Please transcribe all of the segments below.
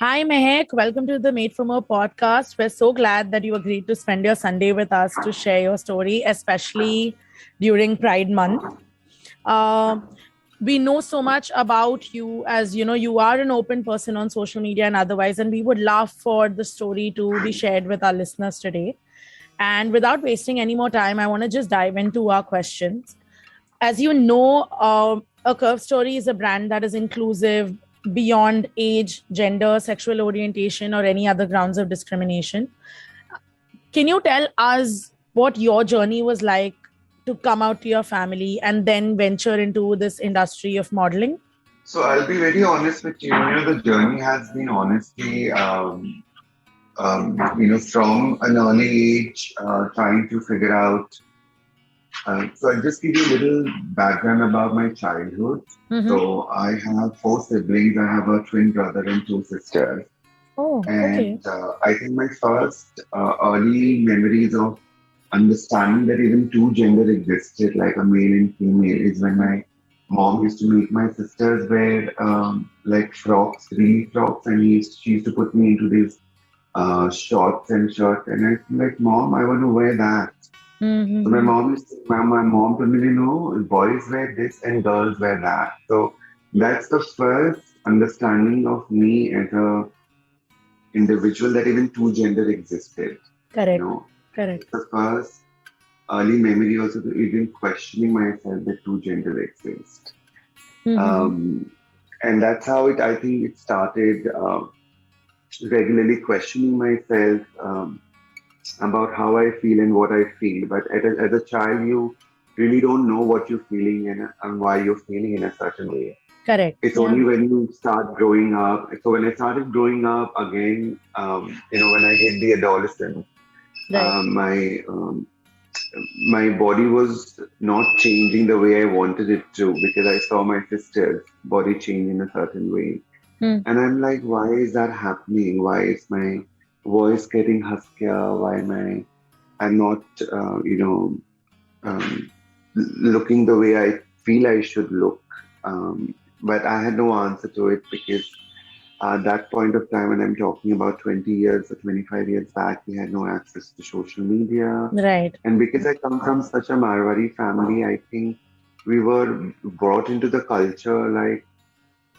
Hi, Mahek. Welcome to the Made for More podcast. We're so glad that you agreed to spend your Sunday with us to share your story, especially during Pride Month. Uh, we know so much about you, as you know, you are an open person on social media and otherwise, and we would love for the story to be shared with our listeners today. And without wasting any more time, I want to just dive into our questions. As you know, A Curve Story is a brand that is inclusive beyond age, gender, sexual orientation, or any other grounds of discrimination. Can you tell us what your journey was like to come out to your family and then venture into this industry of modeling? So I'll be very honest with you. The journey has been honestly, from an early age, trying to figure out. So I'll just give you a little background about my childhood. Mm-hmm. So I have four siblings. I have a twin brother and two sisters. Oh, okay. And I think my first early memories of understanding that even two gender existed, like a male and female, is when my mom used to make my sisters wear like frocks, really frocks, and she used to put me into these shorts and shirts, and I feel like, Mom, I want to wear that. So Mm-hmm. my mom told me, boys wear this and girls wear that. So that's the first understanding of me as a individual that even two gender existed. You Correct. know, Correct. the first early memory also to even questioning myself that two gender exist. Mm-hmm. And that's how I think it started regularly questioning myself about how I feel and what I feel. But as a child, you really don't know what you're feeling and why you're feeling in a certain way. Correct. It's Yeah. only when you start growing up. So when I started growing up again, when I hit the adolescence, Right. my body was not changing the way I wanted it to because I saw my sister's body change in a certain way. Mm. And I'm like, why is that happening? Why is my voice getting huskier? Why am I'm not, um, looking the way I feel I should look? But I had no answer to it because at that point of time, when I'm talking about 20 years or 25 years back, we had no access to social media. Right. And because I come from such a Marwari family, I think we were brought into the culture like,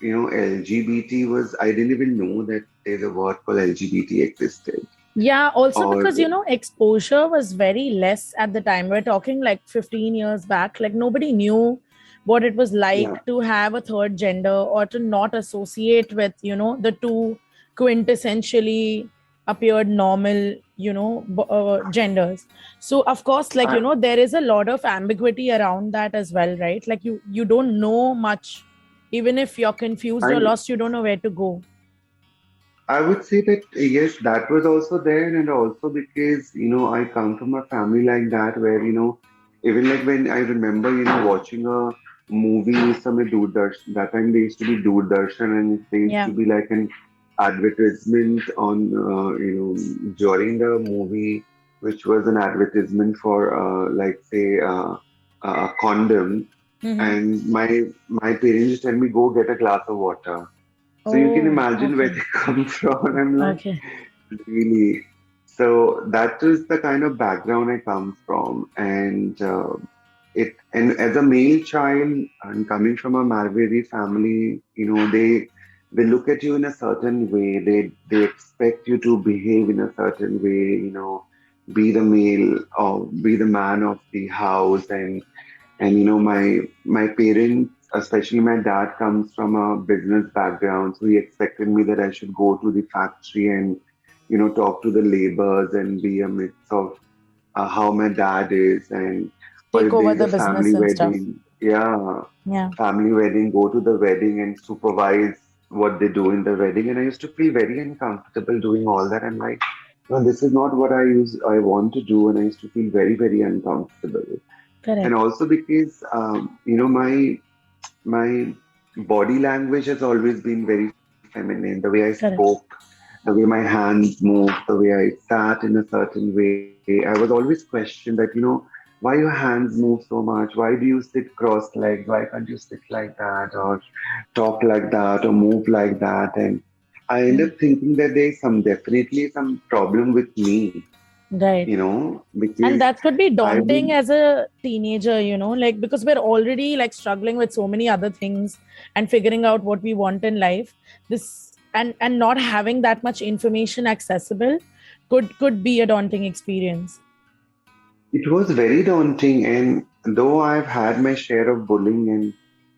LGBT was, I didn't even know that there's a word called LGBT existed. Yeah, also Or, because, exposure was very less at the time. We're talking like 15 years back. Like nobody knew what it was yeah, like to have a third gender or to not associate with, the two quintessentially appeared normal, genders. So, of course, like, I, there is a lot of ambiguity around that as well, right? Like you don't know much. Even if you're confused or I, lost, you don't know where to go. I would say that yes, that was also there, and also because I come from a family like that where even like when I remember watching a movie some Doordarshan, that time there used to be Doordarshan and there used to Yeah. be like an advertisement on during the movie which was an advertisement for like say a condom, Mm-hmm. and my parents just tell me go get a glass of water. So you can Oh, imagine where okay. they come from. I'm like, Okay. really? So that is the kind of background I come from. And as a male child and coming from a Marwari family, they look at you in a certain way. They expect you to behave in a certain way, be the male or be the man of the house. And my parents, especially my dad, comes from a business background, so he expected me that I should go to the factory and talk to the laborers and be a mix of how my dad is. And or Take if there over is the a business family and stuff. wedding, yeah, Yeah. family wedding, go to the wedding and supervise what they do in the wedding. And I used to feel very uncomfortable doing all that. I'm like, no, this is not what I want to do, and I used to feel very, very uncomfortable. And Correct. also because my body language has always been very feminine. The way I spoke, Correct. the way my hands moved, the way I sat in a certain way. I was always questioned that, why your hands move so much? Why do you sit cross legged? Why can't you sit like that or talk like that or move like that? And I end up thinking that there's definitely some problem with me, Right. And because that could be I daunting would, as a teenager, like because we're already like struggling with so many other things and figuring out what we want in life. This and not having that much information accessible could be a daunting experience. it was very daunting. And though I've had my share of bullying and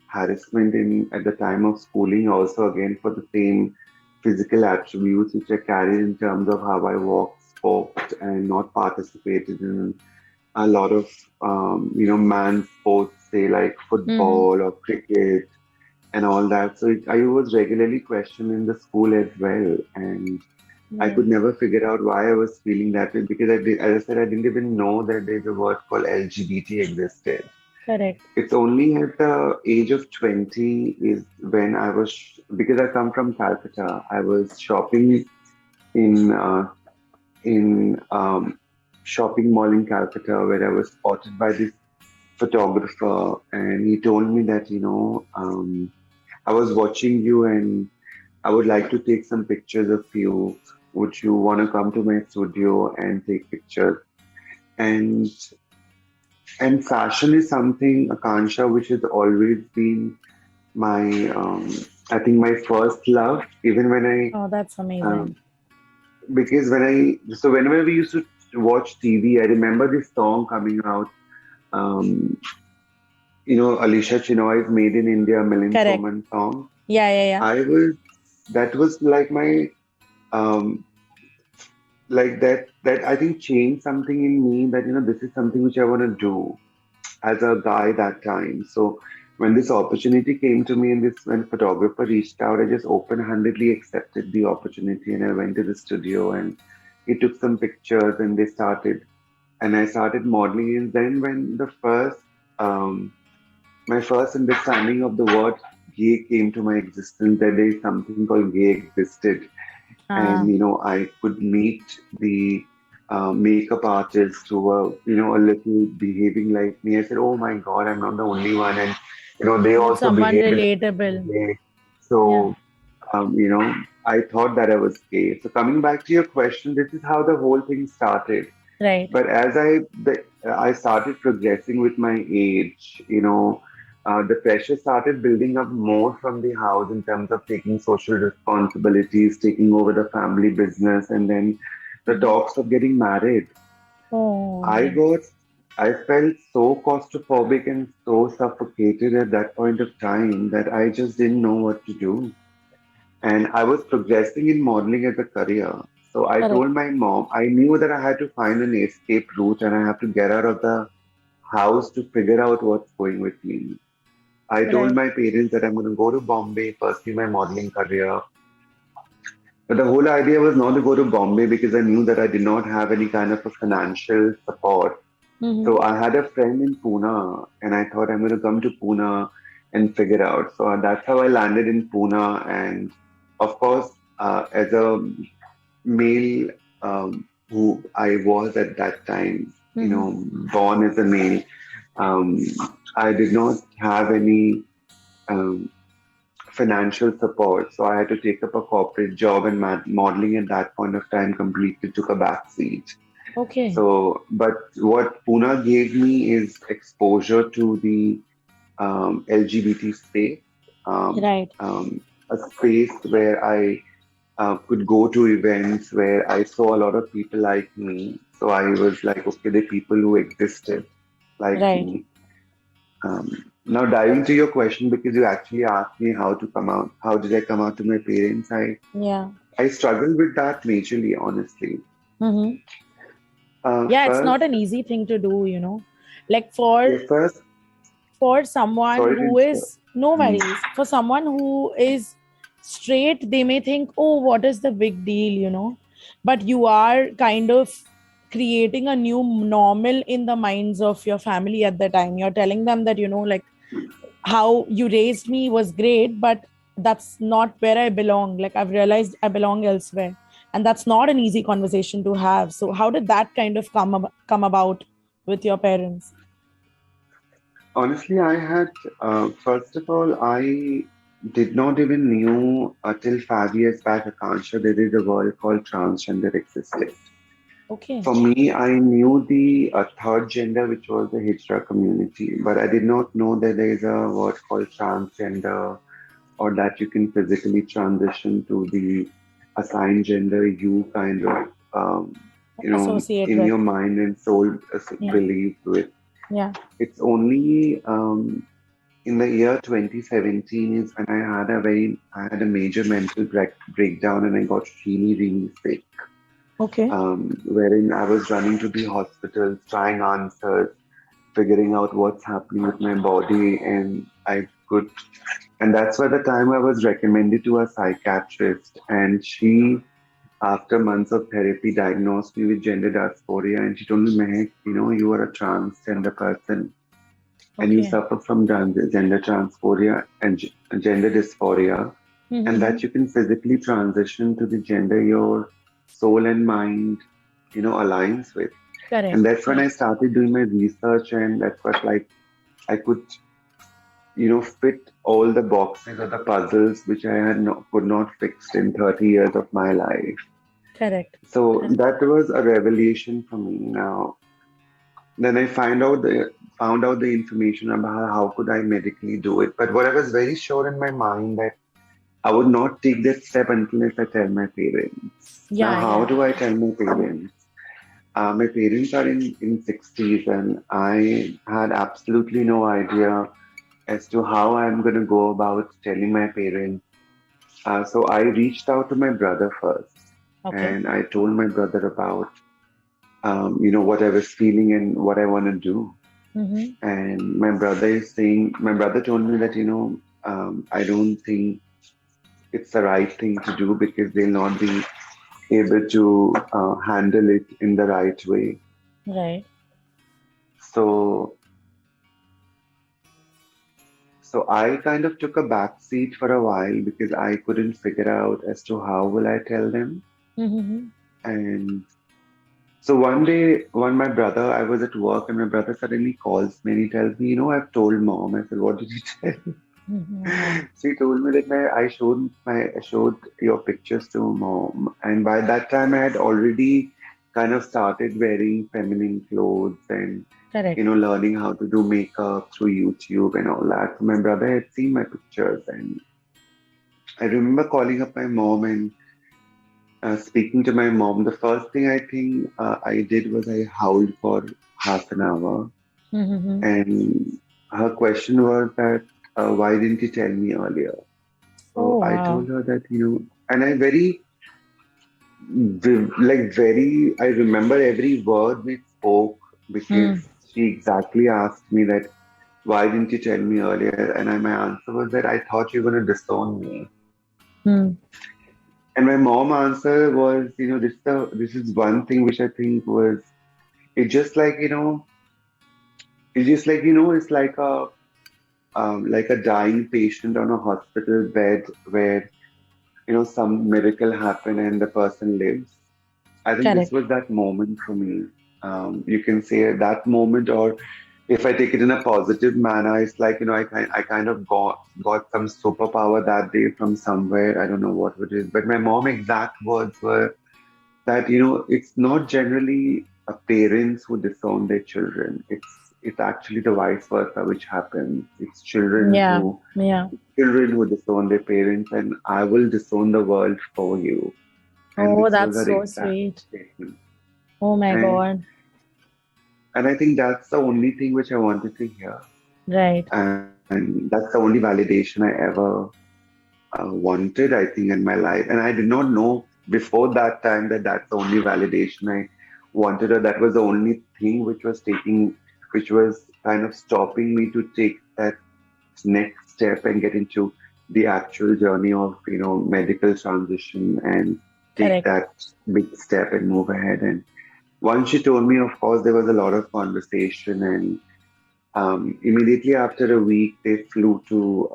harassment at the time of schooling, also again for the same physical attributes which I carried in terms of how I walked, spoke, and not participated in a lot of man sports, say like Mm-hmm. football or cricket and all that. So I was regularly questioned in the school as well, and I Right. could never figure out why I was feeling that way because as I said, I didn't even know that there's a word called LGBT existed. Correct. It's only at the age of 20 is when I was, because I come from Calcutta, I was shopping in in shopping mall in Calcutta where I was spotted by this photographer, and he told me that I was watching you and I would like to take some pictures of you. Would you want to come to my studio and take pictures? And and fashion is something, Akansha, which has always been my I think my first love. Even when Oh, that's um, amazing. because whenever we used to watch TV, I remember this song coming out. Um, Alicia Chinoy's "Made in India" Millions Correct. Woman song. Yeah, yeah, yeah. I was That was like my um, like that I think changed something in me that this is something which I want to do as a guy that time. So when this opportunity came to me and this when photographer reached out, I just open-handedly accepted the opportunity and I went to the studio and he took some pictures and they started and I started modeling and then when um my first understanding of the word gay came to my existence that there is something called gay existed and Ah, I could meet the makeup artist who were a little behaving like me. I said, "Oh my God, I'm not the only one," and they with also someone behaved like relatable. gay. Yeah. So I thought that I was gay. So coming back to your question, this is how the whole thing started. Right. But as I started progressing with my age, the pressure started building up more from the house in terms of taking social responsibilities, taking over the family business, and then the Mhm. talks of getting married. Oh, I right. got, I felt so claustrophobic and so suffocated at that point of time that I just didn't know what to do. And I was progressing in modeling as a career. So I Correct. told my mom, I knew that I had to find an escape route and I have to get out of the house to figure out what's going with me. I told Right. my parents that I'm going to go to Bombay, pursue my modeling career. But the whole idea was not to go to Bombay because I knew that I did not have any kind of a financial support. Mm-hmm. So I had a friend in Pune and I thought I'm going to come to Pune and figure out. So that's how I landed in Pune. And of course, as a male who I was at that time, Mm-hmm. born as a male, um, I did not have any um, financial support. So I had to take up a corporate job and modeling at that point of time completely took a back seat. Okay. But what Pune gave me is exposure to the LGBT space, um, Right. um, a space where I could go to events where I saw a lot of people like me. So I was like, okay, the people who existed like Right. me. Now diving to your question, because you actually asked me how to come out, how did I come out to my parents? Yeah. I struggled with that majorly, honestly. Mm-hmm. Yeah, it's not First, an easy thing to do. Like yeah, first, for someone sorry to who interrupt. is no Hmm. worries. For someone who is straight, they may think, oh, what is the big deal? But you are kind of creating a new normal in the minds of your family at the time. You're telling them that, like how you raised me was great, but that's not where I belong. Like I've realized I belong elsewhere. And that's not an easy conversation to have. So how did that kind of come about with your parents? Honestly, I had, first of all, I did not even knew until 5 years back, Akanksha, there is a word called transgender existed. Okay. For me, I knew the third gender, which was the Hijra community, but I did not know that there is a word called transgender, or that you can physically transition to the assigned gender you kind of, Associate in with. your mind and soul Yeah. believe with. Yeah. It's only in the year 2017 is when I had a major mental breakdown and I got really, really sick. Okay. Wherein I was running to the hospitals, trying answers, figuring out what's happening with my body, and I could. And that's why the time I was recommended to a psychiatrist, and she, after months of therapy, diagnosed me with gender dysphoria, and she told me, Mahek, you are a transgender person, and you Okay. suffer from gender transphoria and gender dysphoria, and Mm-hmm. that you can physically transition to the gender your soul and mind, aligns with. And Correct. that's when Yeah. I started doing my research, and that's what like I could, fit all the boxes or the puzzles which I could not fix in 30 years of my life. Correct. So Correct. that was a revelation for me. Now, then I found out the information about how could I medically do it. But what I was very sure in my mind that I would not take that step unless I tell my parents. Now, Yeah. how Yeah. do I tell my parents? My parents are in 60s, and I had absolutely no idea as to how I'm going to go about telling my parents. So I reached out to my brother first, Okay. and I told my brother about what I was feeling and what I want to do. Mm-hmm. And my brother told me that I don't think it's the right thing to do because they'll not be able to handle it in the right way. Right. So So I kind of took a back seat for a while because I couldn't figure out as to how will I tell them. Mm-hmm. And so one day, my brother, I was at work and my brother suddenly calls me and he tells me, I've told mom. I said, what did you tell? Mm-hmm. She told me that I showed your pictures to mom, and by that time I had already kind of started wearing feminine clothes and Correct. learning how to do makeup through YouTube and all that. So my brother had seen my pictures, and I remember calling up my mom and speaking to my mom. The first thing I think I did was I howled for half an hour, Mm-hmm. and her question was that why didn't you tell me earlier? So Oh I wow. told her that, and I I remember every word we spoke because Hmm. she exactly asked me that, why didn't you tell me earlier? And my answer was that I thought you were going to disown me. Hmm. And my mom answer was, this is one thing which I think was, it just like, it's just like, it's like a dying patient on a hospital bed where some miracle happened and the person lives. I think this Correct. was that moment for me. You can say that moment, or if I take it in a positive manner, it's like I kind of got some superpower that day from somewhere. I don't know what it is, but my mom exact words were that it's not generally parents who disown their children. It's actually the vice versa which happens. It's Yeah. Yeah. children who disown their parents, and I will disown the world for you. And Oh, this was that's her so exact sweet. statement. Oh my And God. and I think that's the only thing which I wanted to hear. Right. And that's the only validation I ever wanted, I think, in my life. And I did not know before that time that that's the only validation I wanted, or that was the only thing which was kind of stopping me to take that next step and get into the actual journey of, medical transition and take Correct. that big step and move ahead. And once she told me, of course, there was a lot of conversation, and immediately after a week, they flew to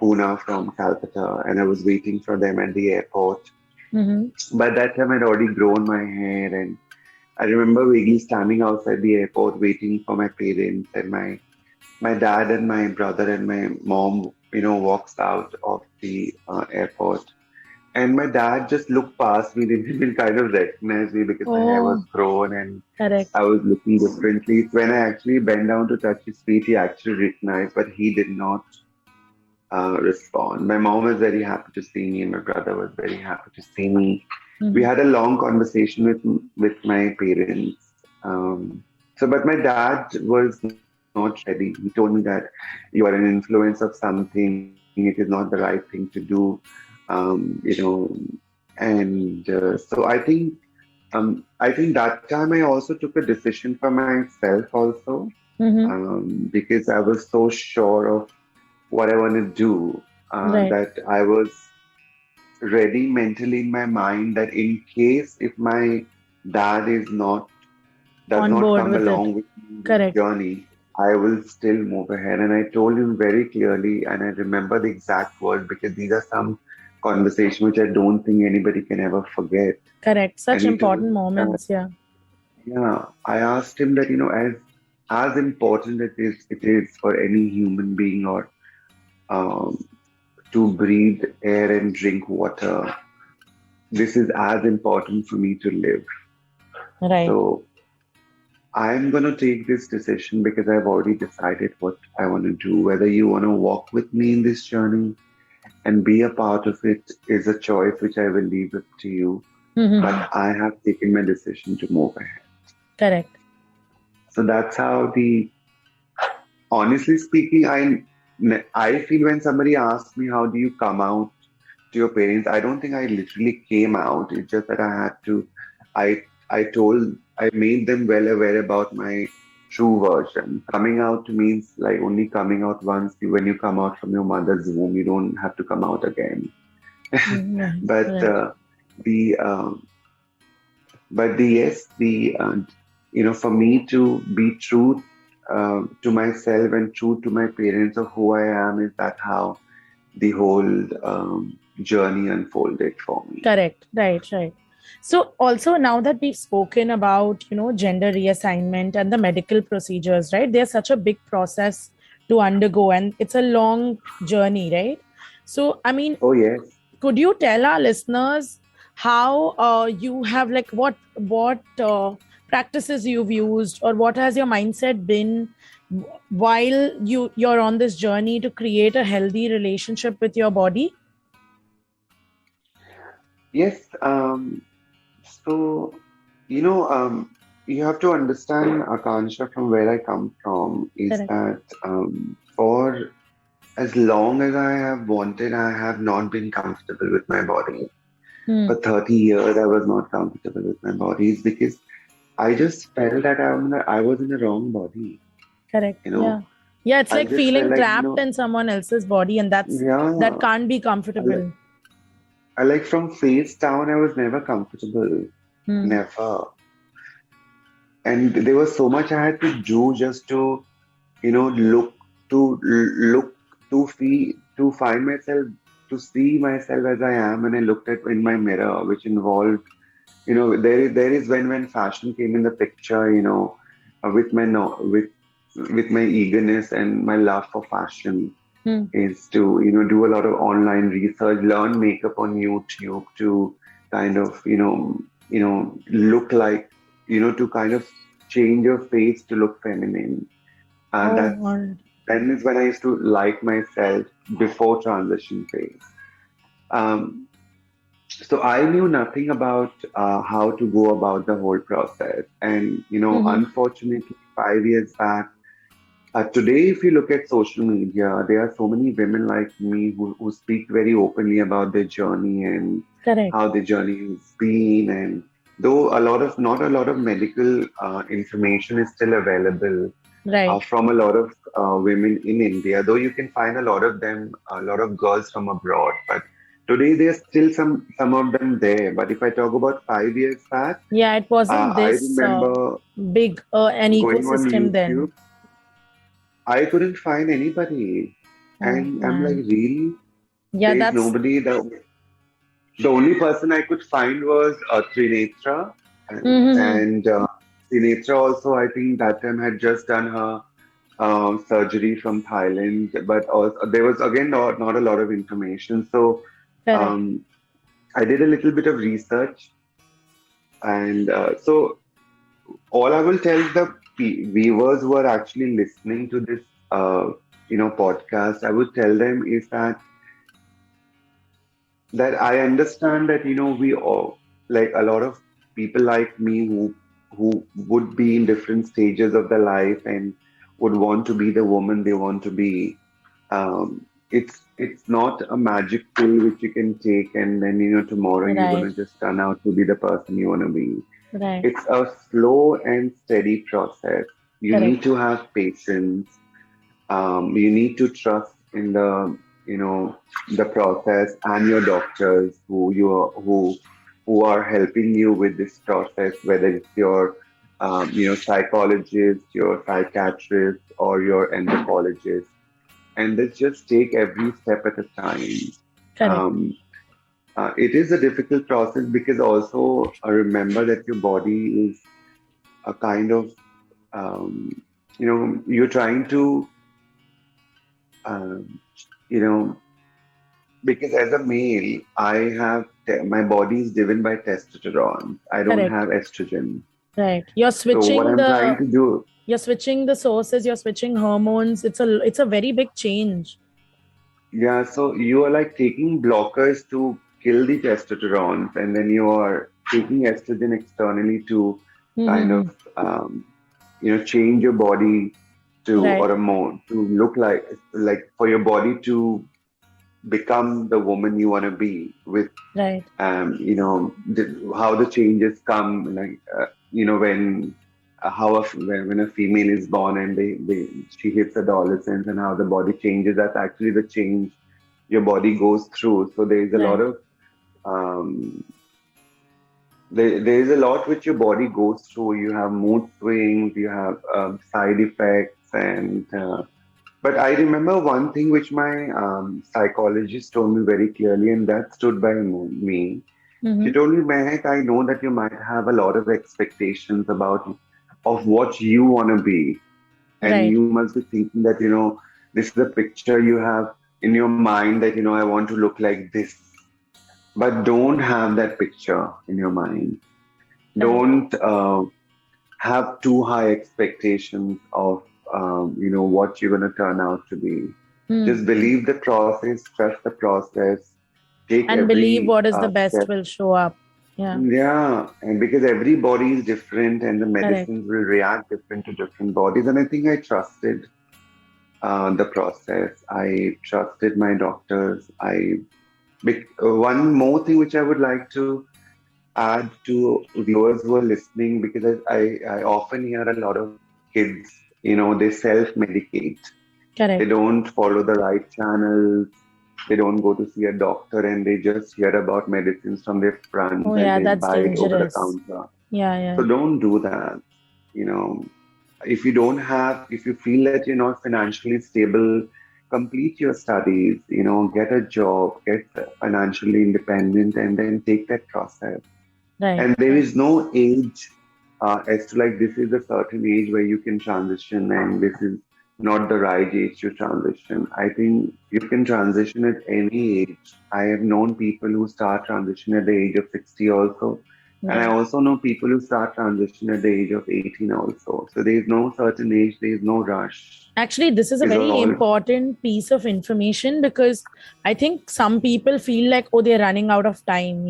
Pune from Calcutta, and I was waiting for them at the airport. Mm-hmm. By that time, I'd already grown my hair, and I remember vaguely standing outside the airport waiting for my parents, and my dad and my brother and my mom walks out of the airport. And my dad just looked past me, didn't even kind of recognize me because my hair was Oh, grown and correct. I was looking differently. When I actually bent down to touch his feet, he actually recognized, but he did not respond. My mom was very happy to see me, and my brother was very happy to see me. We Mhm. had a long conversation with my parents. But my dad was not ready. He told me that you are an influence of something. It is not the right thing to do. You know, and so I think that time I also took a decision for myself also, Mhm. because I was so sure of what I want to do, Right. that I was ready mentally in my mind that in case if my dad does On not board come with it. along with me in this Correct. journey, I will still move ahead. And I told him very clearly, and I remember the exact words because these are some conversations which I don't think anybody can ever forget. Correct. And Such he told important me that, moments. Yeah. yeah, I asked him that, as important it is for any human being or um, to breathe air and drink water, this is as important for me to live. Right. So I'm going to take this decision because I've already decided what I want to do. Whether you want to walk with me in this journey and be a part of it is a choice which I will leave it to you. Mhm. But I have taken my decision to move ahead. Correct. So that's how honestly speaking, I feel when somebody asks me, how do you come out to your parents? I don't think I literally came out. It's just that I, I made them well aware about my true version. Coming out means like only coming out once. When you come out from your mother's womb, you don't have to come out again. Right. But Right. the yes, for me to be true to myself and true to my parents of who I am, is that how the whole journey unfolded for me. Correct. Right. Right. So also now that we've spoken about, gender reassignment and the medical procedures, right? They're such a big process to undergo and it's a long journey, right? So, I mean, Oh yes. could you tell our listeners how you have like what practices you've used or what has your mindset been while you're on this journey to create a healthy relationship with your body? Yes. So, you know, you have to understand, Akanksha, from where I come from, is Correct. that for as long as I have wanted, I have not been comfortable with my body. Hmm. For 30 years, I was not comfortable with my body. It's because I just felt that I was in the wrong body. Correct. You Yeah. know, Yeah, it's I like just felt feeling like, trapped in someone else's body and that yeah, can't be I like, comfortable. I like from face down, I was never comfortable. Hmm. Never. And there was so much I had to do just to, look to find myself, to see myself as I am. And I looked at in my mirror, which involved, there is when fashion came in the picture, with my no with my eagerness and my love for fashion, Hmm. is to do a lot of online research, learn makeup on YouTube to kind of look like, to kind of change your face to look feminine. And Oh, all right. then is when I used to like myself before transition phase. Um, so I knew nothing about how to go about the whole process, and Mm-hmm. unfortunately, 5 years back. Today, if you look at social media, there are so many women like me who speak very openly about their journey and Correct. how their journey has been. And though not a lot of medical information is still available Right. from a lot of women in India, though you can find a lot of them, a lot of girls from abroad. But today, there's still some of them there. But if I talk about 5 years back, Yeah, it wasn't I this remember big an going on ecosystem then. YouTube. I couldn't find anybody. Oh And I'm like, man. really? Yeah, There's that's nobody. The only person I could find was Trinetra. And, mm-hmm. and Trinetra also, I think that time had just done her surgery from Thailand, but also there was again not a lot of information. So Correct. um, I did a little bit of research, and so all I will tell the viewers who are actually listening to this, podcast, I would tell them is that I understand that we all, like a lot of people like me who would be in different stages of their life and would want to be the woman they want to be. It's not a magic pill which you can take and then tomorrow you're Right. gonna just turn out to be the person you want to be. Right. It's a slow and steady process. You Correct. need to have patience. You need to trust in you know the process and your doctors who are helping you with this process, whether it's your psychologist, your psychiatrist, or your endocrinologist. And let's just take every step at a time. Correct. Um, it is a difficult process because also remember that your body is a kind of you're trying to um, you know because as a male my body is driven by testosterone. I don't Correct. have estrogen. Right. You're So what switching I'm trying the to do, you're switching the sources, you're switching hormones. It's a very big change. yeah, so you are like taking blockers to kill the testosterone, and then you are taking estrogen externally to kind Mm-hmm. of change your body to Right. or a more to look like for your body to become the woman you want to be with Right. how the changes come like when when a female is born and she hits adolescence and how the body changes. That's actually the change your body goes through. So there is a lot Right. of um, there is a lot which your body goes through. You have mood swings, you have side effects, and but I remember one thing which my psychologist told me very clearly, and that stood by me. She Mm-hmm. told me, Mehak, I know that you might have a lot of expectations of what you want to be, and Right. you must be thinking that this is a picture you have in your mind that I want to look like this, but don't have that picture in your mind. Correct. Don't have too high expectations of what you're going to turn out to be. Hmm. Just believe the process, trust the process, take And believe every what is the best step. will show up. Yeah. Yeah, and because every body is different and the Correct. medicines will react different to different bodies. And I think I trusted the process. I trusted my doctors. One more thing which I would like to add to viewers who are listening, because I often hear a lot of kids, they self-medicate. They Correct. don't follow the right channels. They don't go to see a doctor and they just hear about medicines from their friends Oh and yeah, they that's buy it over the dangerous. counter. Yeah, So yeah. don't do that. You know, if you feel that you're not financially stable, complete your studies, get a job, get financially independent, and then take that process. Right. And there Right. is no age as to like this is a certain age where you can transition, and this is not the right age to transition. I think you can transition at any age. I have known people who start transition at the age of 60 also. And I Right. also know people who start transition at the age of 18 also. So there is no certain age, there is no rush. Actually, this is a It's very all important piece of information because I think some people feel like, oh, they're running out of time.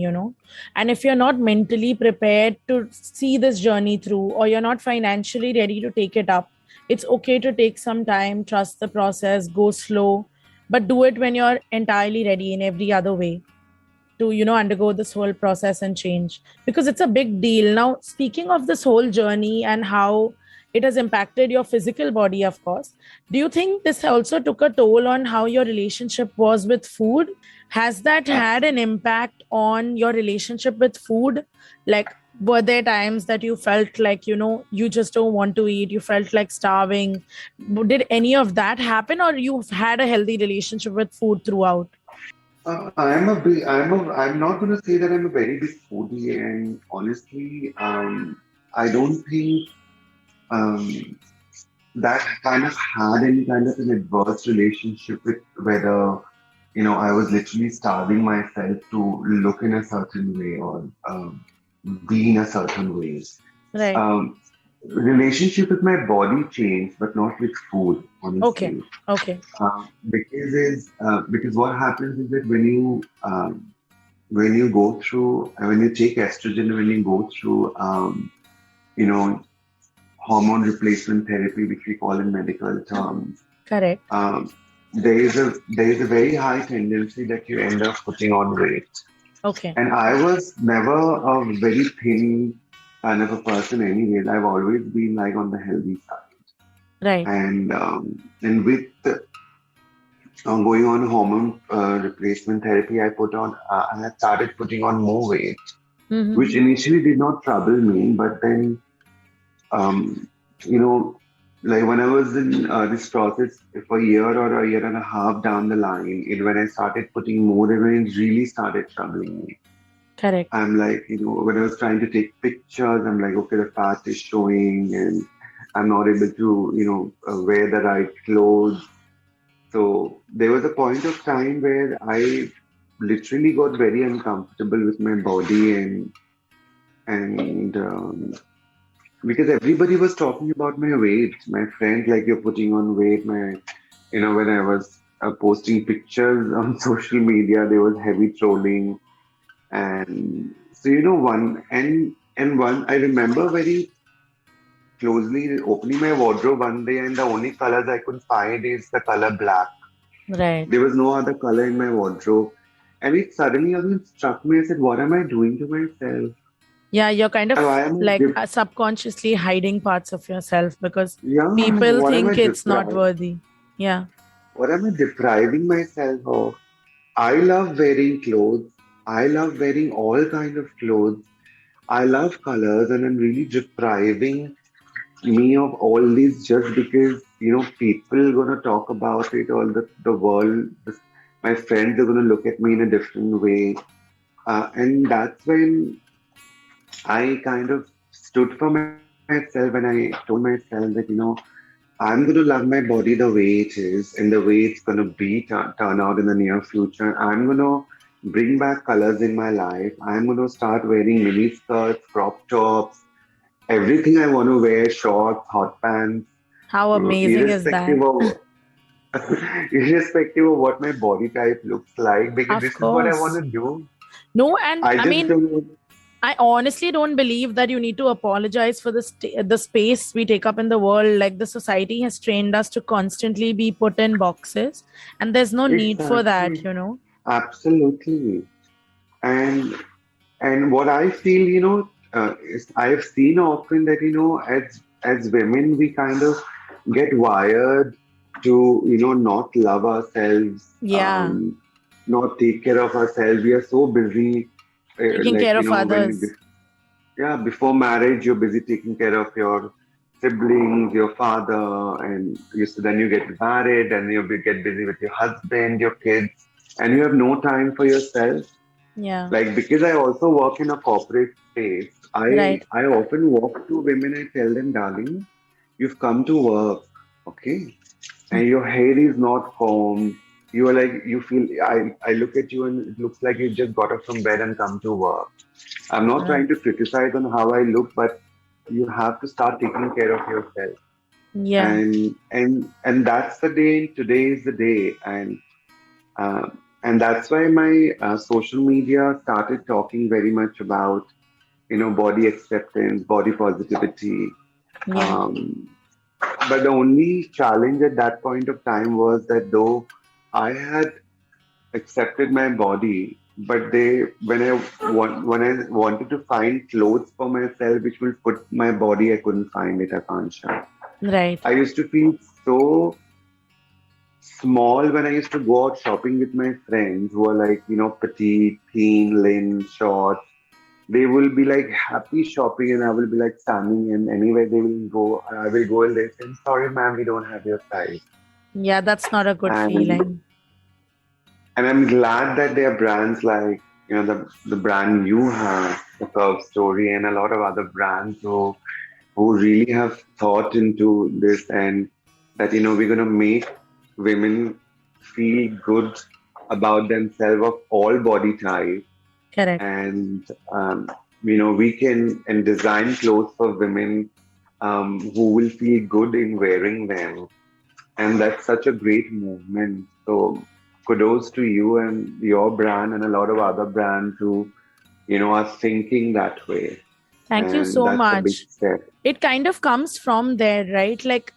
And if you're not mentally prepared to see this journey through, or you're not financially ready to take it up, it's okay to take some time, trust the process, go slow, but do it when you're entirely ready in every other way to undergo this whole process and change, because it's a big deal. Now, speaking of this whole journey and how it has impacted your physical body, of course, do you think this also took a toll on how your relationship was with food? Has that had an impact on your relationship with food? Like, were there times that you felt like you just don't want to eat, you felt like starving? Did any of that happen, or you've had a healthy relationship with food throughout? I'm not going to say that I'm a very big foodie, and honestly, I don't think um, that kind of had any kind of an adverse relationship with whether, I was literally starving myself to look in a certain way or be in a certain way. Right. Um, Relationship with my body changed, but not with food, Okay. honestly. Okay. Because what happens is that when you go through when you take estrogen, when you go through you know hormone replacement therapy, which we call in medical terms, Correct. um, there is a very high tendency that you end up putting on weight. Okay. And I was never a very thin kind of a person, anyways. I've always been like on the healthy side, Right. and with going on hormone replacement therapy, I had started putting on more weight, Mm-hmm. which initially did not trouble me, but then um, you know, like when I was in this process for a year or a year and a half down the line, when I started putting more, it really started troubling me. Correct. I'm like, when I was trying to take pictures, I'm like, okay, the fat is showing, and I'm not able to, wear the right clothes. So there was a point of time where I literally got very uncomfortable with my body, and because everybody was talking about my weight. My friends, like, you're putting on weight. When I was posting pictures on social media, there was heavy trolling. And so, I remember very closely opening my wardrobe one day, and the only colors I could find is the color black. Right. There was no other color in my wardrobe. And it suddenly again struck me. I said, what am I doing to myself? Yeah, you're kind of Why am I, like subconsciously hiding parts of yourself because yeah, people what am I think it's not deprived? worthy. Yeah. What am I depriving myself of? I love wearing clothes. I love wearing all kind of clothes. I love colors, and I'm really depriving me of all this just because people gonna talk about it, or the world, my friends are gonna look at me in a different way, and that's when I kind of stood for myself, and I told myself that I'm gonna love my body the way it is and the way it's gonna be turn out in the near future. I'm gonna bring back colors in my life. I'm gonna start wearing mini skirts, crop tops, everything I want to wear, shorts, hot pants, How amazing is that? irrespective of irrespective of what my body type looks like, because Of this is what I want course. to do. No, and I I just mean, don't. I honestly don't believe that you need to apologize for the space we take up in the world. Like the society has trained us to constantly be put in boxes, and there's no need for that, Exactly, you know? absolutely, and what I feel, is I've seen often that as women we kind of get wired to not love ourselves, Yeah. not take care of ourselves. We are so busy, Taking like care of when others. yeah, before marriage, you're busy taking care of your siblings, your father, and then you get married, and you get busy with your husband, your kids, and you have no time for yourself. Yeah. Like, because I also work in a corporate space, Right. I often walk to women. I tell them, darling, you've come to work, okay, and your hair is not combed. You are like, you feel. I look at you and it looks like you just got up from bed and come to work. I'm not Right. trying to criticize on how I look, but you have to start taking care of yourself. Yeah. And that's the day. Today is the day, uh, and that's why my social media started talking very much about body acceptance, body positivity. Yeah. Um, but the only challenge at that point of time was that though I had accepted my body, but when I wanted to find clothes for myself which will fit my body, I couldn't find it, Akansha. Right. I used to feel so small when I used to go out shopping with my friends who are like, petite, thin, lean, short. They will be like happy shopping, and I will be like standing, and anywhere they will go, I will go and they say, sorry, ma'am, we don't have your size. Yeah, that's not a good And feeling. I'm glad that there are brands like, the brand you have, the Curve Story, and a lot of other brands who who really have thought into this, and that, we're going to make women feel good about themselves of all body types. Correct. And, we can and design clothes for women who will feel good in wearing them. And that's such a great movement. So kudos to you and your brand and a lot of other brands who, are thinking that way. Thank you And so that's a big much. step. It kind of comes from there, right? Like,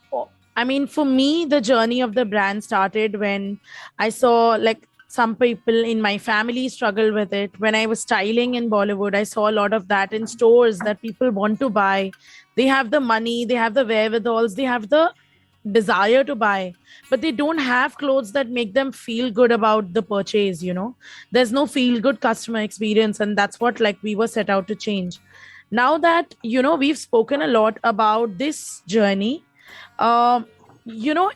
I mean, for me, the journey of the brand started when I saw like some people in my family struggle with it. When I was styling in Bollywood, I saw a lot of that in stores that people want to buy. They have the money, they have the wherewithals, they have the desire to buy, but they don't have clothes that make them feel good about the purchase. There's no feel good customer experience, and that's what like we were set out to change. Now that we've spoken a lot about this journey, um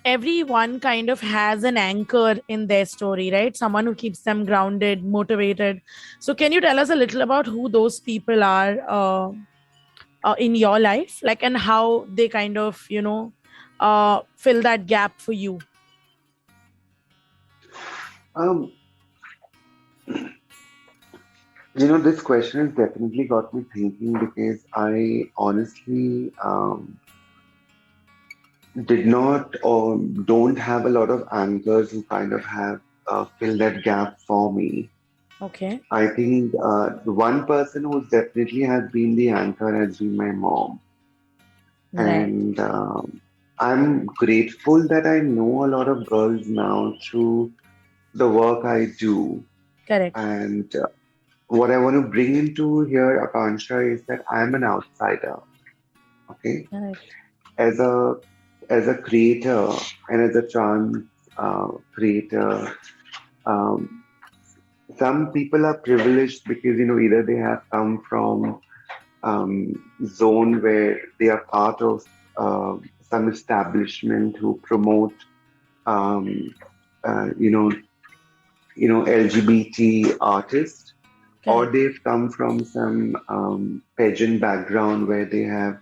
everyone kind of has an anchor in their story, right? Someone who keeps them grounded, motivated. So can you tell us a little about who those people are in your life, like, and how they kind of fill that gap for you? Um, this question has definitely got me thinking because I honestly did not or don't have a lot of anchors who kind of have filled that gap for me. Okay. I think the one person who definitely has been the anchor has been my mom. Right. And I'm grateful that I know a lot of girls now through the work I do. Correct. And what I want to bring into here, Akanksha, is that I'm an outsider. Okay, Correct. as a creator and as a trans creator, um, some people are privileged because either they have come from zone where they are part of some establishment who promote um, uh, you know LGBT artists, or Correct. they've come from some pageant background where they have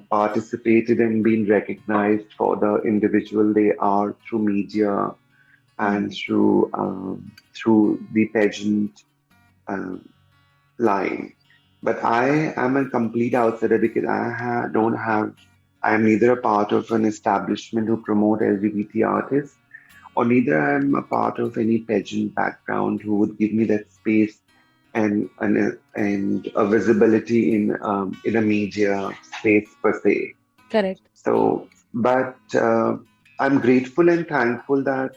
participated and been recognized for the individual they are through media and Mhm. through the pageant um, line. But I am a complete outsider because don't have, I am neither a part of an establishment who promote LGBT artists, or neither I am a part of any pageant background who would give me that space and a visibility in a media space per se. Correct. So, but I'm grateful and thankful that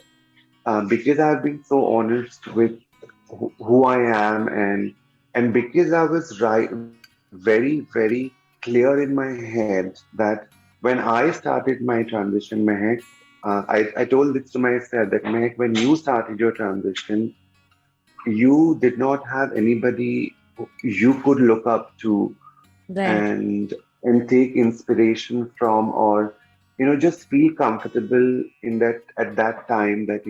because I've been so honest with who I am, and because I was very clear in my head that when I started my transition, Mahek, I told this to myself that Mahek, when you started your transition, you did not have anybody you could look up to Right. and take inspiration from, or just feel comfortable in that at that time that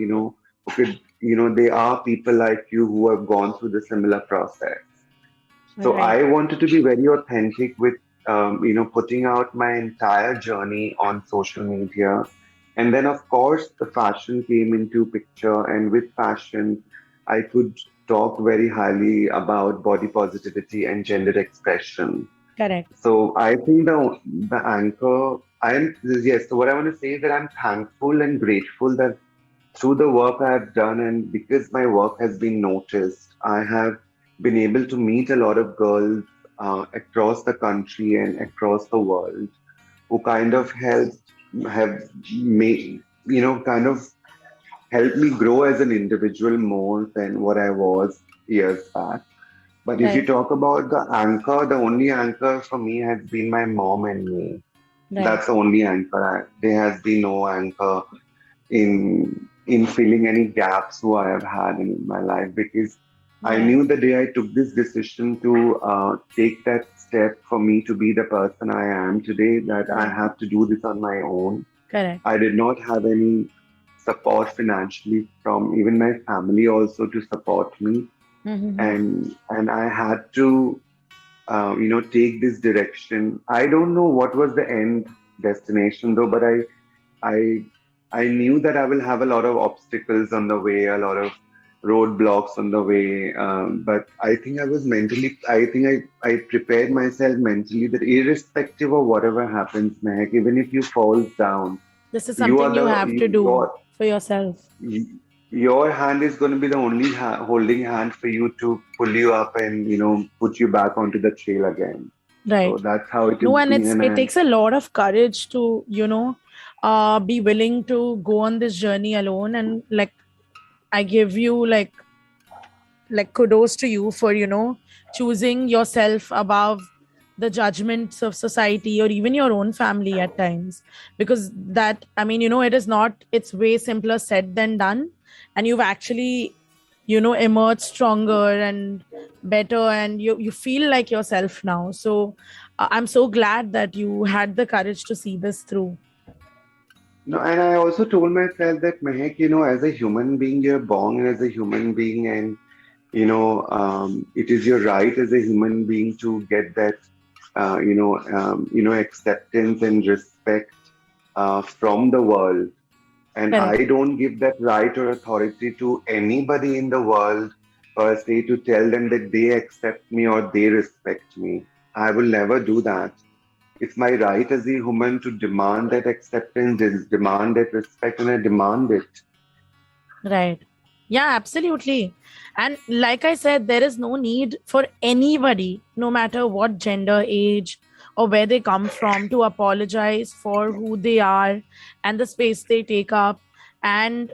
okay, there are people like you who have gone through the similar process. So Right. I wanted to be very authentic with putting out my entire journey on social media. And then of course the fashion came into picture, and with fashion I could talk very highly about body positivity and gender expression. Correct. So I think the anchor, I'm yes. So what I want to say is that I'm thankful and grateful that through the work I've done, and because my work has been noticed, I have been able to meet a lot of girls across the country and across the world who kind of have made kind of helped me grow as an individual more than what I was years back. But if you Right. talk about the anchor, the only anchor for me has been my mom and me. Right. That's the only anchor. There has been no anchor in filling any gaps who I have had in my life, because I Right. knew the day I took this decision to take that step for me to be the person I am today, that I Right. have to do this on my own. Correct. I did not have any support financially from even my family also to support me, Mm-hmm. and I had to. take this direction. I don't know what was the end destination though, but I, I knew that I will have a lot of obstacles on the way, a lot of roadblocks on the way. But I think I prepared myself mentally that irrespective of whatever happens, Mehak, even if you fall down, This is you are something you have to do for yourself. your hand is going to be the only holding hand for you to pull you up and put you back onto the trail again. So Right. that's how it has No, and been. it And takes a lot of courage to, be willing to go on this journey alone. And like, I give you like kudos to you for, choosing yourself above the judgments of society or even your own family at times. Because that, I mean, it is not, it's way simpler said than done. And you've actually, emerged stronger and better, and you feel like yourself now. So I'm so glad that you had the courage to see this through. no, and I also told myself that Mehak, as a human being, you're born as a human being, and it is your right as a human being to get that, acceptance and respect from the world. And Correct. I don't give that right or authority to anybody in the world per se to tell them that they accept me or they respect me. I will never do that. It's my right as a human to demand that acceptance, demand that respect, and I demand it. Right. Yeah, absolutely. And like I said, there is no need for anybody, no matter what gender, age, or where they come from, to apologize for who they are and the space they take up, and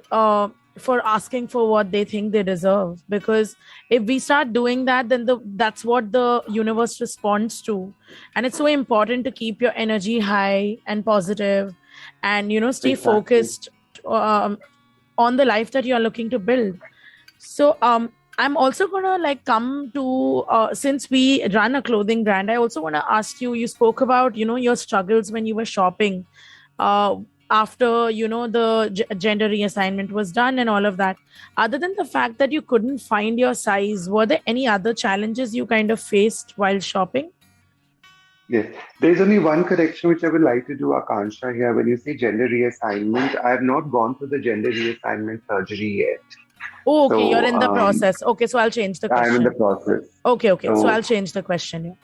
for asking for what they think they deserve. Because if we start doing that, then that's what the universe responds to. And it's so important to keep your energy high and positive, and stay Exactly. focused um, on the life that you're looking to build. So I'm also gonna like come to, since we run a clothing brand, I also want to ask you, you spoke about your struggles when you were shopping, uh, after the gender reassignment was done and all of that. Other than the fact that you couldn't find your size, were there any other challenges you kind of faced while shopping? Yes. There's only one correction which I would like to do, Akanksha, here. When you say gender reassignment, I have not gone through the gender reassignment surgery yet. Oh, okay, you're So in the process. Okay, so I'll change the I'm in the question. process. Okay, so So, I'll change the question here.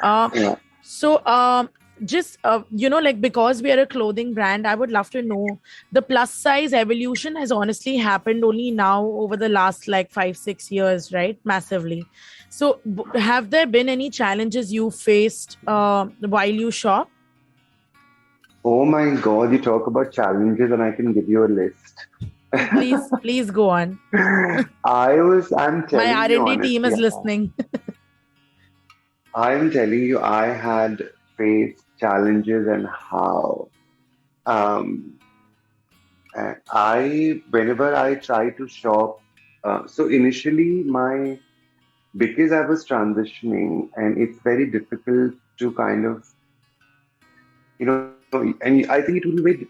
Uh, yeah. so, just like, because we are a clothing brand, I would love to know, the plus size evolution has honestly happened only now over the last like 5-6 years, right? Massively. So, have there been any challenges you faced while you shop? Oh my God, you talk about challenges and I can give you a list. Please go on. I'm My telling you R&D team honestly, is listening. I'm telling you, I had faced challenges and how. Um, whenever I try to shop, so initially because I was transitioning and it's very difficult to kind of, and I think it will be,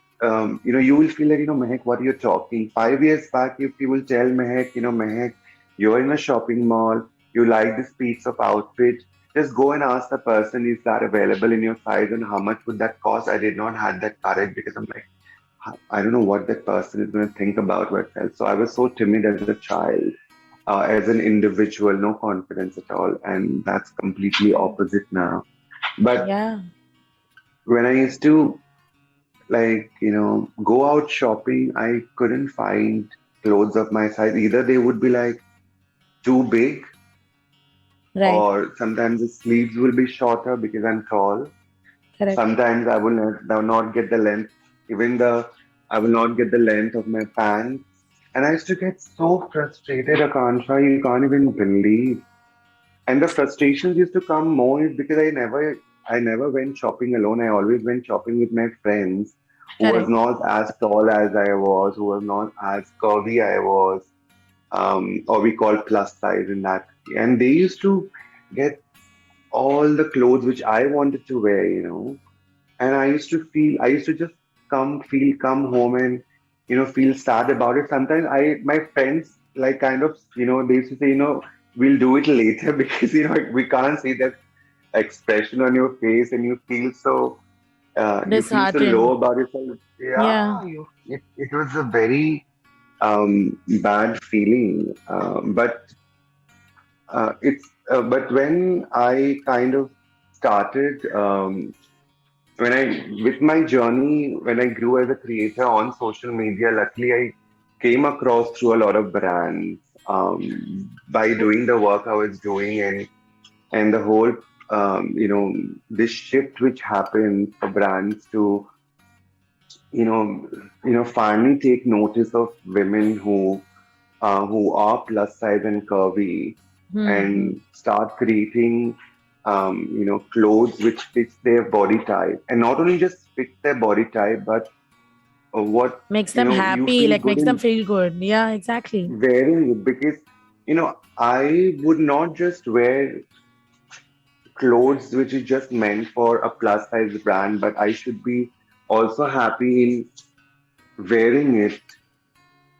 you will feel like, Mehek, what you're talking. 5 years back, if you will tell Mehek, Mehek, you're in a shopping mall, you like this piece of outfit, just go and ask the person, is that available in your size and how much would that cost? I did not have that courage because I'm like, I don't know what that person is going to think about myself. So I was so timid as a child, as an individual, no confidence at all. And that's completely opposite now. But Yeah. when I used to go out shopping, I couldn't find clothes of my size. Either they would be like too big, Right. or sometimes the sleeves will be shorter because I'm tall. Correct. Sometimes I will not get the length, even the I will not get the length of my pants. And I used to get so frustrated, Akansha, you can't even believe. And the frustrations used to come more is because I never went shopping alone. I always went shopping with my friends who was Correct. not as tall as I was, who was not as curvy I was, or we call plus size in that. And they used to get all the clothes which I wanted to wear. And I used to just come home and, feel sad about it. Sometimes my friends, like kind of, they used to say, we'll do it later because, we can't say that expression on your face, and you feel so Disheartened. low about yourself. Yeah. Yeah, it was a very bad feeling. But when I kind of started, when I with my journey, when I grew as a creator on social media, luckily I came across through a lot of brands by doing the work I was doing, and the whole this shift which happened for brands to you know finally take notice of women who are plus size and curvy, Hmm. and start creating clothes which fits their body type, and not only just fit their body type, but what Makes them you happy, feel like good makes them in feel good. Yeah, exactly. wearing it. Because I would not just wear clothes which is just meant for a plus size brand, but I should be also happy in wearing it,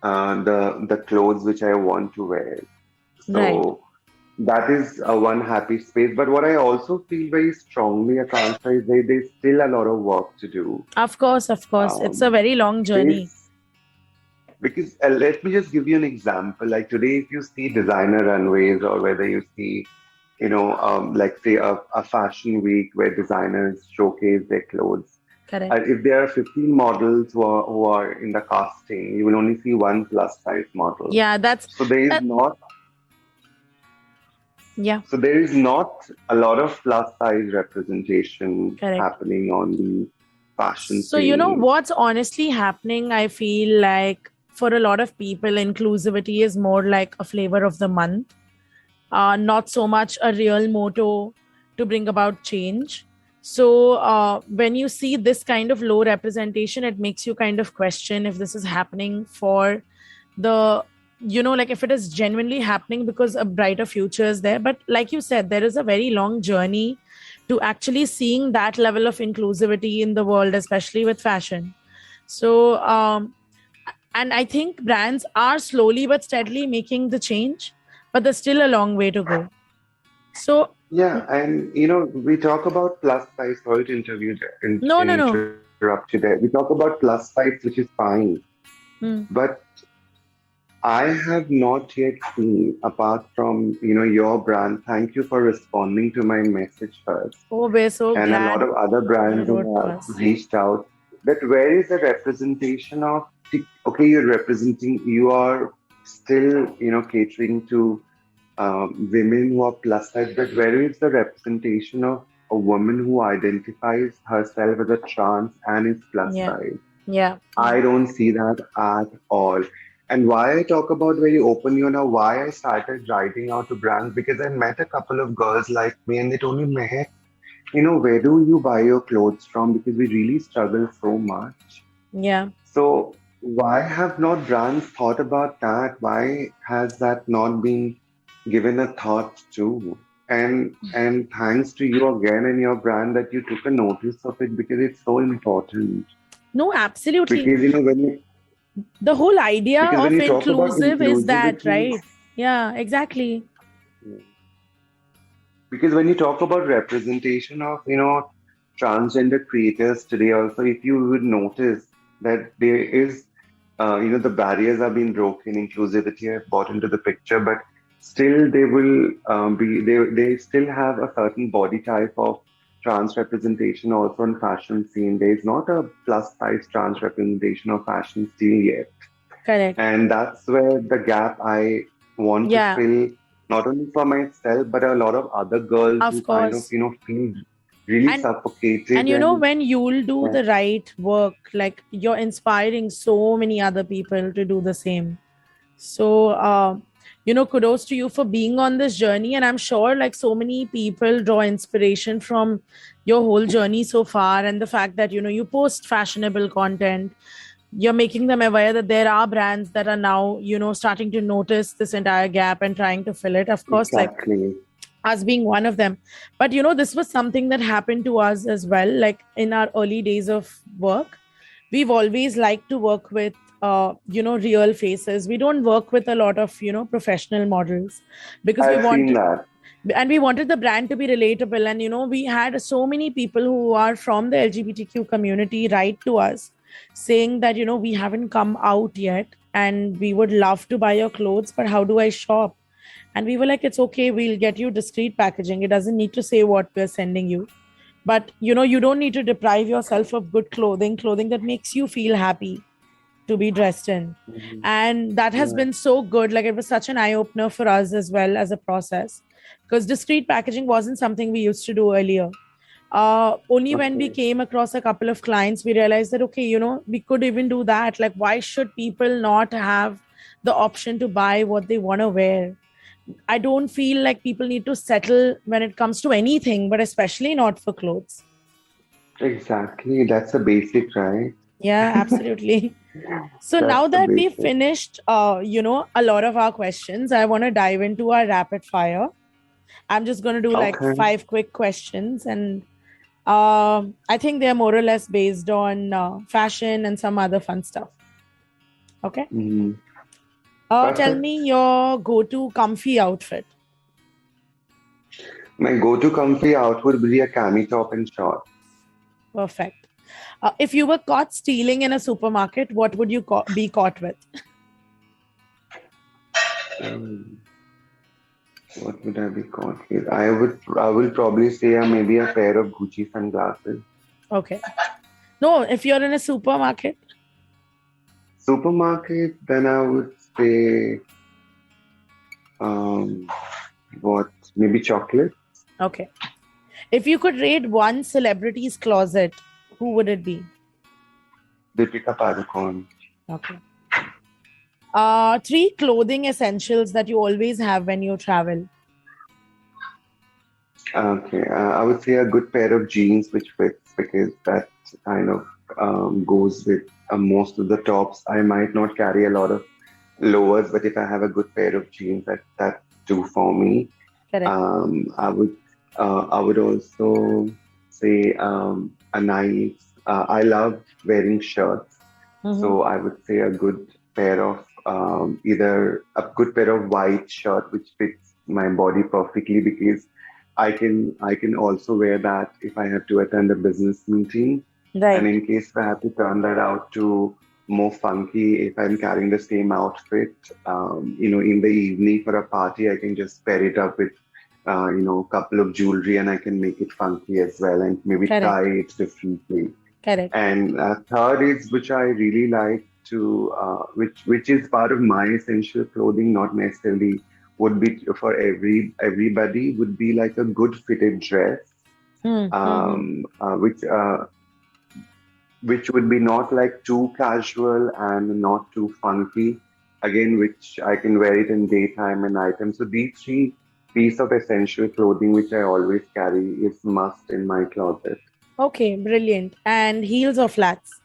the clothes which I want to wear. Right. So that is a one happy space. But what I also feel very strongly, Akanksha, is that there's still a lot of work to do. Of course, of course. It's a Um, very long journey. there's because let me just give you an example. Like today, if you see designer runways, or whether you see, like say a fashion week where designers showcase their clothes. Correct. If there are 15 models who are in the casting, you will only see one plus size model. Yeah, that's So there is that. not Yeah, So there is not a lot of plus size representation correct. happening on the fashion So, you know scene. what's honestly happening? I feel like for a lot of people, inclusivity is more like a flavor of the month, not so much a real motto to bring about change. So, when you see this kind of low representation, it makes you kind of question if this is happening for the, like if it is genuinely happening because a brighter future is there. But like you said, there is a very long journey to actually seeing that level of inclusivity in the world, especially with fashion. So, and I think brands are slowly but steadily making the change, but there's still a long way to go. So, Yeah, and we talk about plus size. Sorry to no, no, no. interrupt you there. We talk about plus size, which is fine, Hmm. but I have not yet seen, apart from your brand. Thank you for responding to my message first, Oh, we're so and a lot glad of other you brands wrote who to have us. reached out. That where is the representation of? Okay, you're representing. You are still catering to women who are plus size, but where is the representation of a woman who identifies herself as a trans and is plus Yeah, size? yeah, I don't see that at all. And why I talk about very openly, why I started writing out to brands, because I met a couple of girls like me, and they told me, Mehek, where do you buy your clothes from? Because we really struggle so much. yeah. So why have not brands thought about that? Why has that not been given a thought to? And thanks to you again and your brand that you took a notice of it, because it's so important. No, absolutely. Because The whole idea when of you talk about inclusive is that, inclusivity, right? Yeah, exactly. because when you talk about representation of transgender creators today, also if you would notice that there is the barriers are being broken, inclusivity have brought into the picture, but still they will they still have a certain body type of trans representation also in fashion scene. There is not a plus size trans representation of fashion still yet, Correct. and that's where the gap I want to Yeah, fill, not only for myself, but a lot of other girls who of kind of, course. feel really And suffocated when you'll do and the right work, like you're inspiring so many other people to do the same. So, kudos to you for being on this journey. And I'm sure like so many people draw inspiration from your whole journey so far. And the fact that, you post fashionable content, you're making them aware that there are brands that are now, starting to notice this entire gap and trying to fill it. Of course, like exactly. us being one of them. But, this was something that happened to us as well. Like in our early days of work, we've always liked to work with real faces. We don't work with a lot of professional models because we I've want seen to, that. And we wanted the brand to be relatable. And we had so many people who are from the LGBTQ community write to us saying that we haven't come out yet and we would love to buy your clothes, but how do I shop? And we were like, it's okay, we'll get you discreet packaging. It doesn't need to say what we're sending you, but you don't need to deprive yourself of good clothing that makes you feel happy to be dressed in. Mhm. And that has Yeah. been so good. Like, it was such an eye opener for us as well as a process, because discreet packaging wasn't something we used to do earlier. Only when we Okay. came across a couple of clients, we realized that, okay, we could even do that. Like, why should people not have the option to buy what they want to wear? I don't feel like people need to settle when it comes to anything, but especially not for clothes. Exactly. That's a basic, right? Yeah, absolutely. So That's now the that we've basic. finished, a lot of our questions, I want to dive into our rapid fire. I'm just going to do like Okay. 5 quick questions, and I think they're more or less based on fashion and some other fun stuff. Okay. Mhm. Tell Perfect. me your go-to comfy outfit. My go-to comfy outfit would be a cami top and short. Perfect. If you were caught stealing in a supermarket, what would you be caught with? Um, what would I be caught with? I will probably say maybe a pair of Gucci sunglasses. Okay. No, if you're in a supermarket. Supermarket, then I would say um, what? Maybe chocolate. Okay. If you could rate one celebrity's closet, who would it be? Deepika Padukone. Okay. Three clothing essentials that you always have when you travel. Okay, I would say a good pair of jeans which fits because that kind of goes with most of the tops. I might not carry a lot of lowers, but if I have a good pair of jeans, that do for me. Correct. I would also say a nice. I love wearing shirts, Mm-hmm. so I would say a good pair of either a good pair of white shirt which fits my body perfectly because I can also wear that if I have to attend a business meeting, and Right. in case if I have to turn that out to more funky, if I'm carrying the same outfit, in the evening for a party, I can just pair it up with a couple of jewelry and I can make it funky as well and maybe Correct. tie it differently. Correct. And third is which I really like to, which is part of my essential clothing, not necessarily would be for everybody, would be like a good fitted dress, Mm-hmm. um, uh, which uh, which would be not like too casual and not too funky. Again, which I can wear it in daytime and nighttime. So these three piece of essential clothing which I always carry is must in my closet. Okay, brilliant. And heels or flats?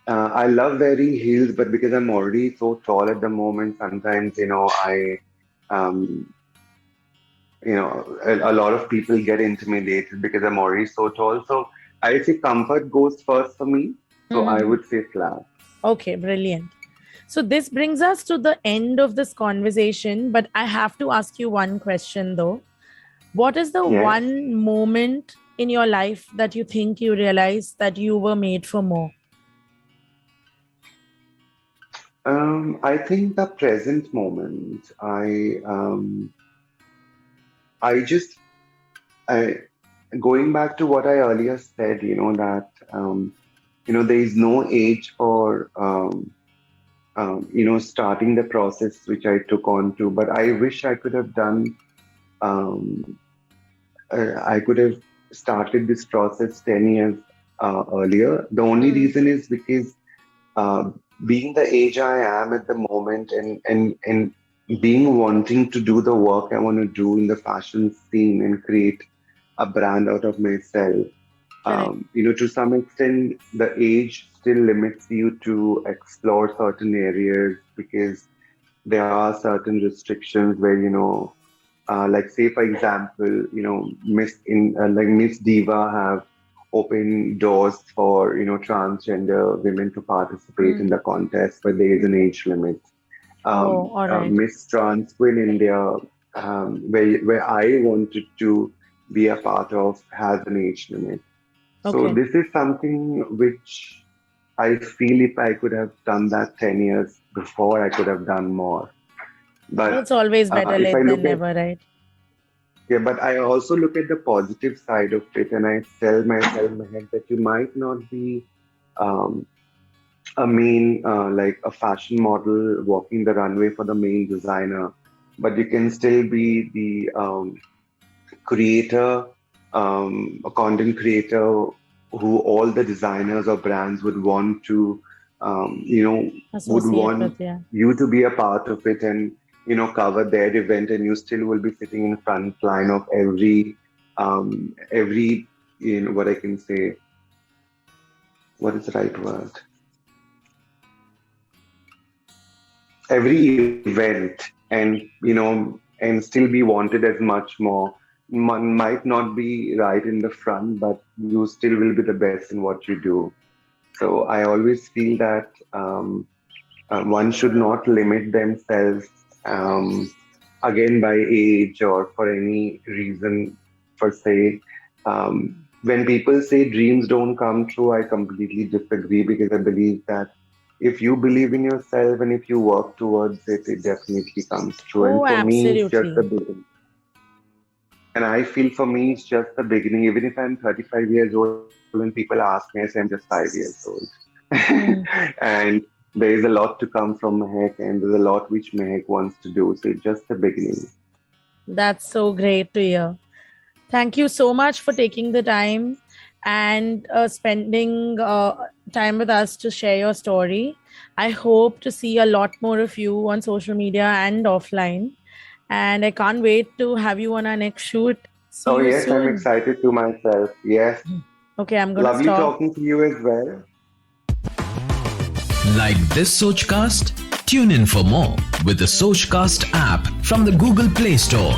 I love wearing heels, but because I'm already so tall at the moment, sometimes um, a lot of people get intimidated because I'm already so tall. So I say comfort goes first for me. So I Mm-hmm. would say flat. Okay, brilliant. So this brings us to the end of this conversation, but I have to ask you one question though. What is the Yes. one moment in your life that you think you realize that you were made for more? I think the present moment. I just I going back to what I earlier said. That there is no age for starting the process which I took on to. But I wish I could have done. Um, I could have started this process 10 years earlier. The only Hmm. reason is because uh, being the age I am at the moment and being wanting to do the work I want to do in the fashion scene and create a brand out of myself. Correct. To some extent, the age still limits you to explore certain areas because there are certain restrictions where, like say for example, Miss Diva have opened doors for transgender women to participate Hmm. in the contest, but there is an age limit. Oh, all right. Miss Trans Queen India, where I wanted to be a part of, has an age limit. So Okay. this is something which I feel if I could have done that 10 years before, I could have done more. But It's always better if I late than look at, never, right? yeah, but I also look at the positive side of it, and I tell myself in my head that you might not be um, a main, like a fashion model walking the runway for the main designer, but you can still be the creator, a content creator who all the designers or brands would want to, you know, would Associate want with, yeah. you to be a part of it and, cover their event, and you still will be sitting in front line of every, what I can say, what is the right word? Every event, and and still be wanted as much more. One might not be right in the front, but you still will be the best in what you do. So I always feel that one should not limit themselves, again, by age or for any reason per se. When people say dreams don't come true, I completely disagree, because I believe that if you believe in yourself and if you work towards it, it definitely comes true. Oh, And for me, it's just the absolutely. beginning. And I feel for me, it's just the beginning. Even if I'm 35 years old, when people ask me, I say I'm just 5 years old. Hmm. And there is a lot to come from Mahek, and there's a lot which Mahek wants to do. So it's just the beginning. That's so great to hear. Thank you so much for taking the time and spending time with us to share your story. I hope to see a lot more of you on social media and offline. And I can't wait to have you on our next shoot. See Oh, you yes, I'm soon. excited to myself. Yes. Okay, I'm going to Lovely stop. talking to you as well. Like this Sochcast? Tune in for more with the Sochcast app from the Google Play Store.